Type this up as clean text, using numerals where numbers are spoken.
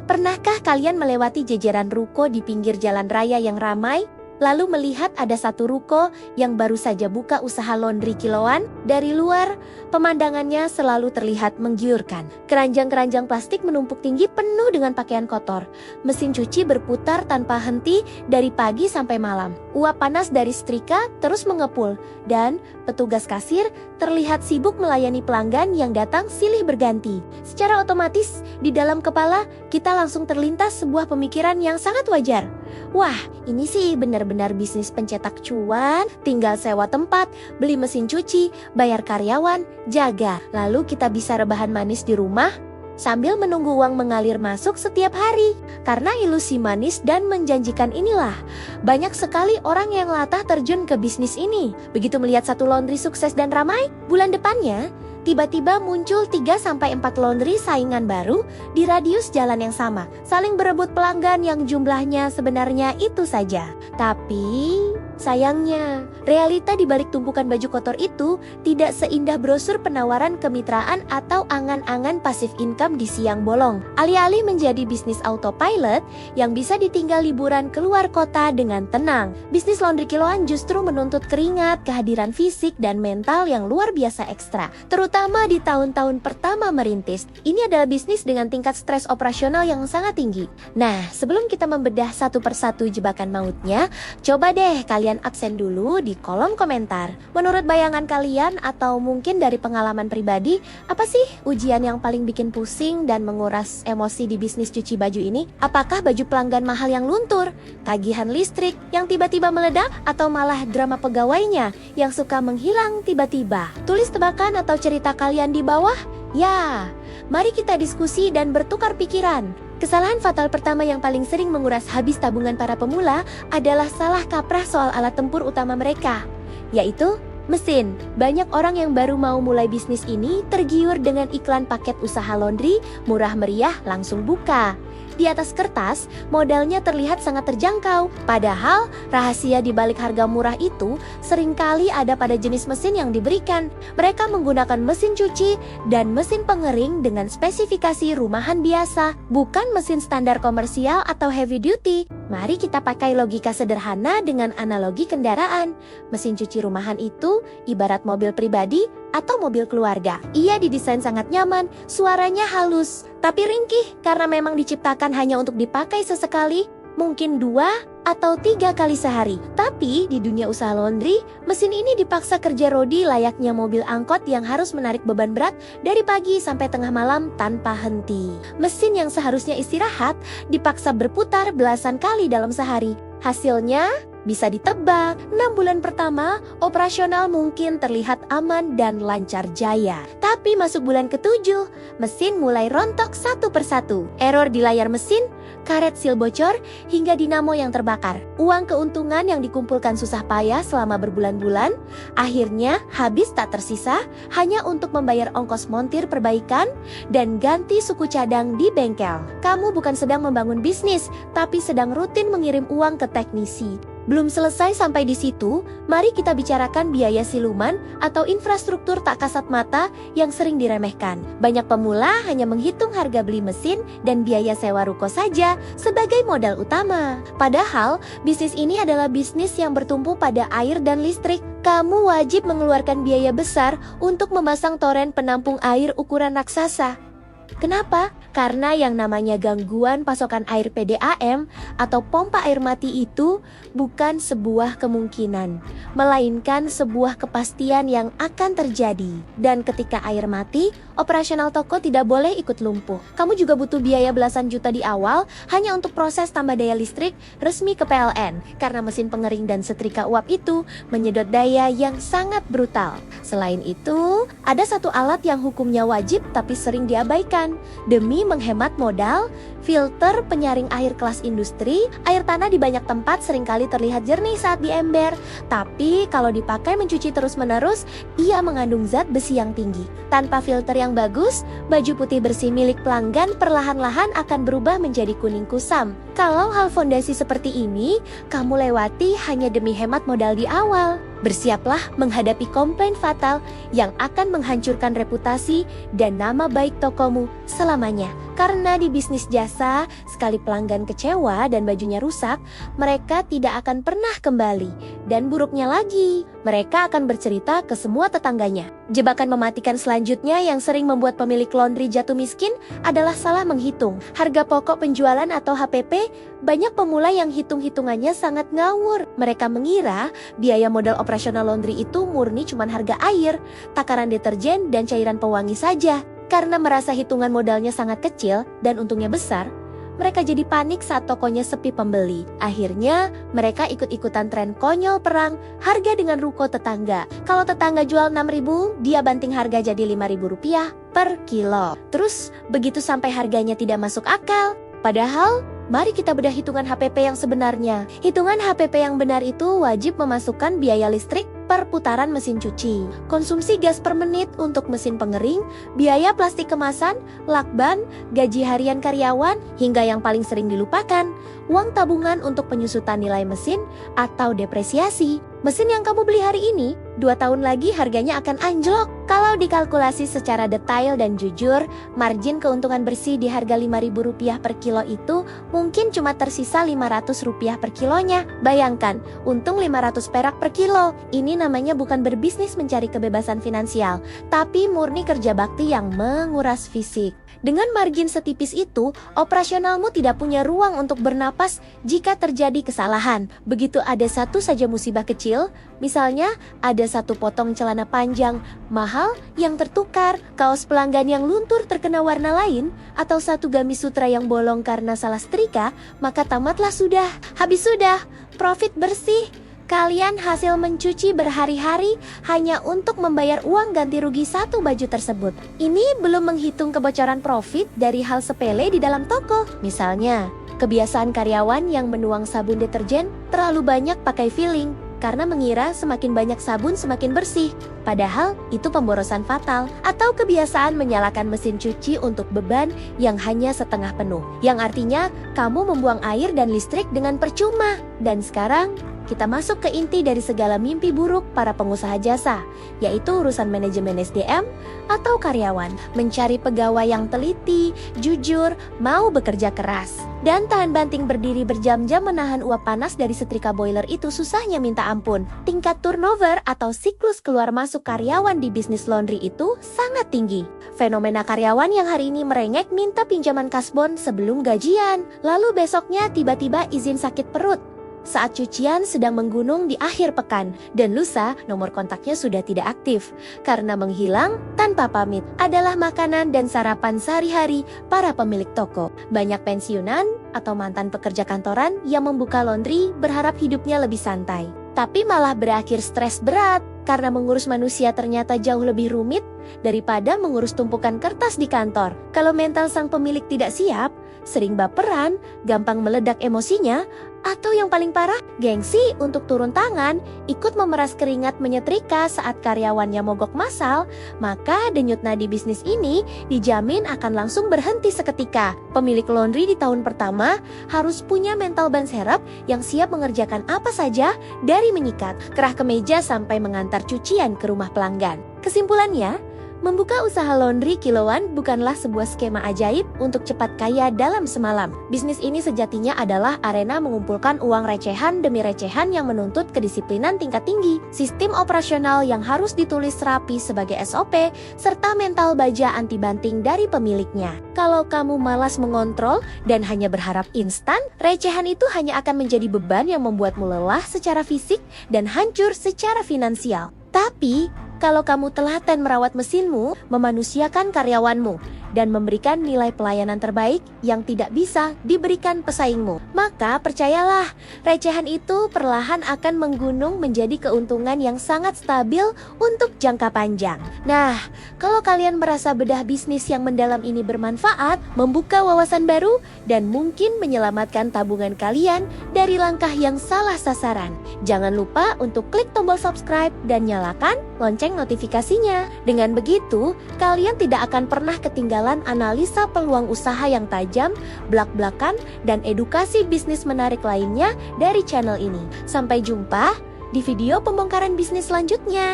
Pernahkah kalian melewati jajaran ruko di pinggir jalan raya yang ramai? Lalu melihat ada satu ruko yang baru saja buka usaha laundry kiloan? Dari luar, pemandangannya selalu terlihat menggiurkan. Keranjang-keranjang plastik menumpuk tinggi penuh dengan pakaian kotor. Mesin cuci berputar tanpa henti dari pagi sampai malam. Uap panas dari setrika terus mengepul. Dan petugas kasir terlihat sibuk melayani pelanggan yang datang silih berganti. Secara otomatis, di dalam kepala kita langsung terlintas sebuah pemikiran yang sangat wajar. Wah, ini sih benar-benar bisnis pencetak cuan, tinggal sewa tempat, beli mesin cuci, bayar karyawan, jaga. Lalu kita bisa rebahan manis di rumah sambil menunggu uang mengalir masuk setiap hari. Karena ilusi manis dan menjanjikan inilah, banyak sekali orang yang latah terjun ke bisnis ini. Begitu melihat satu laundry sukses dan ramai, bulan depannya tiba-tiba muncul 3-4 laundry saingan baru di radius jalan yang sama, saling berebut pelanggan yang jumlahnya sebenarnya itu saja. Tapi sayangnya, realita di balik tumpukan baju kotor itu tidak seindah brosur penawaran kemitraan atau angan-angan passive income di siang bolong. Alih-alih menjadi bisnis autopilot yang bisa ditinggal liburan keluar kota dengan tenang, bisnis laundry kiloan justru menuntut keringat, kehadiran fisik, dan mental yang luar biasa ekstra. Terutama di tahun-tahun pertama merintis, ini adalah bisnis dengan tingkat stres operasional yang sangat tinggi. Nah, sebelum kita membedah satu persatu jebakan mautnya, coba deh kalian absen dulu di kolom komentar. Menurut bayangan kalian atau mungkin dari pengalaman pribadi, apa sih ujian yang paling bikin pusing dan menguras emosi di bisnis cuci baju ini? Apakah baju pelanggan mahal yang luntur, tagihan listrik yang tiba-tiba meledak, atau malah drama pegawainya yang suka menghilang tiba-tiba? Tulis tebakan atau cerita kalian di bawah. Ya, mari kita diskusi dan bertukar pikiran. Kesalahan fatal pertama yang paling sering menguras habis tabungan para pemula adalah salah kaprah soal alat tempur utama mereka, yaitu mesin. Banyak orang yang baru mau mulai bisnis ini tergiur dengan iklan paket usaha laundry, murah meriah langsung buka. Di atas kertas, modalnya terlihat sangat terjangkau. Padahal, rahasia di balik harga murah itu seringkali ada pada jenis mesin yang diberikan. Mereka menggunakan mesin cuci dan mesin pengering dengan spesifikasi rumahan biasa, bukan mesin standar komersial atau heavy duty. Mari kita pakai logika sederhana dengan analogi kendaraan. Mesin cuci rumahan itu ibarat mobil pribadi atau mobil keluarga. Ia didesain sangat nyaman, suaranya halus, tapi ringkih karena memang diciptakan hanya untuk dipakai sesekali, mungkin 2 atau 3 kali sehari. Tapi di dunia usaha laundry, mesin ini dipaksa kerja rodi layaknya mobil angkot yang harus menarik beban berat dari pagi sampai tengah malam tanpa henti. Mesin yang seharusnya istirahat dipaksa berputar belasan kali dalam sehari. Hasilnya bisa ditebak, 6 bulan pertama operasional mungkin terlihat aman dan lancar jaya. Tapi masuk bulan ke-7, mesin mulai rontok satu persatu. Error di layar mesin, karet sil bocor, hingga dinamo yang terbakar. Uang keuntungan yang dikumpulkan susah payah selama berbulan-bulan, akhirnya habis tak tersisa hanya untuk membayar ongkos montir perbaikan dan ganti suku cadang di bengkel. Kamu bukan sedang membangun bisnis, tapi sedang rutin mengirim uang ke teknisi. Belum selesai sampai di situ, mari kita bicarakan biaya siluman atau infrastruktur tak kasat mata yang sering diremehkan. Banyak pemula hanya menghitung harga beli mesin dan biaya sewa ruko saja sebagai modal utama. Padahal, bisnis ini adalah bisnis yang bertumpu pada air dan listrik. Kamu wajib mengeluarkan biaya besar untuk memasang toren penampung air ukuran raksasa. Kenapa? Karena yang namanya gangguan pasokan air PDAM atau pompa air mati itu bukan sebuah kemungkinan, melainkan sebuah kepastian yang akan terjadi. Dan ketika air mati, operasional toko tidak boleh ikut lumpuh. Kamu juga butuh biaya belasan juta di awal hanya untuk proses tambah daya listrik resmi ke PLN, karena mesin pengering dan setrika uap itu menyedot daya yang sangat brutal. Selain itu, ada satu alat yang hukumnya wajib tapi sering diabaikan. Demi menghemat modal, filter penyaring air kelas industri, air tanah di banyak tempat seringkali terlihat jernih saat diember. Tapi kalau dipakai mencuci terus-menerus, ia mengandung zat besi yang tinggi. Tanpa filter yang bagus, baju putih bersih milik pelanggan perlahan-lahan akan berubah menjadi kuning kusam. Kalau hal fondasi seperti ini, kamu lewati hanya demi hemat modal di awal. Bersiaplah menghadapi komplain fatal yang akan menghancurkan reputasi dan nama baik tokomu selamanya. Karena di bisnis jasa, sekali pelanggan kecewa dan bajunya rusak, mereka tidak akan pernah kembali. Dan buruknya lagi, mereka akan bercerita ke semua tetangganya. Jebakan mematikan selanjutnya yang sering membuat pemilik laundry jatuh miskin adalah salah menghitung harga pokok penjualan atau HPP. Banyak pemula yang hitung-hitungannya sangat ngawur. Mereka mengira biaya modal operasional laundry itu murni cuma harga air, takaran deterjen, dan cairan pewangi saja. Karena merasa hitungan modalnya sangat kecil dan untungnya besar, mereka jadi panik saat tokonya sepi pembeli. Akhirnya, mereka ikut-ikutan tren konyol perang harga dengan ruko tetangga. Kalau tetangga jual 6.000, dia banting harga jadi Rp5.000 per kilo. Terus, begitu sampai harganya tidak masuk akal. Padahal, mari kita bedah hitungan HPP yang sebenarnya. Hitungan HPP yang benar itu wajib memasukkan biaya listrik per putaran mesin cuci, konsumsi gas per menit untuk mesin pengering, biaya plastik kemasan, lakban, gaji harian karyawan, hingga yang paling sering dilupakan, uang tabungan untuk penyusutan nilai mesin atau depresiasi. Mesin yang kamu beli hari ini, 2 tahun lagi harganya akan anjlok. Kalau dikalkulasi secara detail dan jujur, margin keuntungan bersih di harga Rp5.000 per kilo itu mungkin cuma tersisa Rp500 per kilonya. Bayangkan, untung 500 perak per kilo. Ini namanya bukan berbisnis mencari kebebasan finansial, tapi murni kerja bakti yang menguras fisik. Dengan margin setipis itu, operasionalmu tidak punya ruang untuk bernapas jika terjadi kesalahan. Begitu ada satu saja musibah kecil, misalnya ada satu potong celana panjang mahal yang tertukar, kaos pelanggan yang luntur terkena warna lain, atau satu gamis sutra yang bolong karena salah setrika, maka tamatlah sudah. Habis sudah, profit bersih. Kalian hasil mencuci berhari-hari hanya untuk membayar uang ganti rugi satu baju tersebut. Ini belum menghitung kebocoran profit dari hal sepele di dalam toko. Misalnya, kebiasaan karyawan yang menuang sabun deterjen terlalu banyak pakai filling karena mengira semakin banyak sabun semakin bersih. Padahal itu pemborosan fatal. Atau kebiasaan menyalakan mesin cuci untuk beban yang hanya setengah penuh, yang artinya kamu membuang air dan listrik dengan percuma. Dan sekarang kita masuk ke inti dari segala mimpi buruk para pengusaha jasa, yaitu urusan manajemen SDM atau karyawan. Mencari pegawai yang teliti, jujur, mau bekerja keras, dan tahan banting berdiri berjam-jam menahan uap panas dari setrika boiler itu susahnya minta ampun. Tingkat turnover atau siklus keluar masuk karyawan di bisnis laundry itu sangat tinggi. Fenomena karyawan yang hari ini merengek minta pinjaman kasbon sebelum gajian, lalu besoknya tiba-tiba izin sakit perut saat cucian sedang menggunung di akhir pekan, dan lusa nomor kontaknya sudah tidak aktif karena menghilang tanpa pamit. Adalah makanan dan sarapan sehari-hari para pemilik toko. Banyak pensiunan atau mantan pekerja kantoran yang membuka laundry berharap hidupnya lebih santai, tapi malah berakhir stres berat karena mengurus manusia ternyata jauh lebih rumit daripada mengurus tumpukan kertas di kantor. Kalau mental sang pemilik tidak siap, sering baperan, gampang meledak emosinya, atau yang paling parah, gengsi untuk turun tangan, ikut memeras keringat menyetrika saat karyawannya mogok massal, maka denyut nadi bisnis ini dijamin akan langsung berhenti seketika. Pemilik laundry di tahun pertama harus punya mental ban serep yang siap mengerjakan apa saja, dari menyikat, kerah kemeja sampai mengantar cucian ke rumah pelanggan. Kesimpulannya, membuka usaha laundry kiloan bukanlah sebuah skema ajaib untuk cepat kaya dalam semalam. Bisnis ini sejatinya adalah arena mengumpulkan uang recehan demi recehan yang menuntut kedisiplinan tingkat tinggi, sistem operasional yang harus ditulis rapi sebagai SOP, serta mental baja anti banting dari pemiliknya. Kalau kamu malas mengontrol dan hanya berharap instan, recehan itu hanya akan menjadi beban yang membuatmu lelah secara fisik dan hancur secara finansial. Tapi, kalau kamu telaten merawat mesinmu, memanusiakan karyawanmu, dan memberikan nilai pelayanan terbaik yang tidak bisa diberikan pesaingmu, maka percayalah, recehan itu perlahan akan menggunung menjadi keuntungan yang sangat stabil untuk jangka panjang. Nah, kalau kalian merasa bedah bisnis yang mendalam ini bermanfaat, membuka wawasan baru, dan mungkin menyelamatkan tabungan kalian dari langkah yang salah sasaran, jangan lupa untuk klik tombol subscribe dan nyalakan lonceng notifikasinya. Dengan begitu, kalian tidak akan pernah ketinggalan analisa peluang usaha yang tajam, blak-blakan, dan edukasi bisnis menarik lainnya dari channel ini. Sampai jumpa di video pembongkaran bisnis selanjutnya.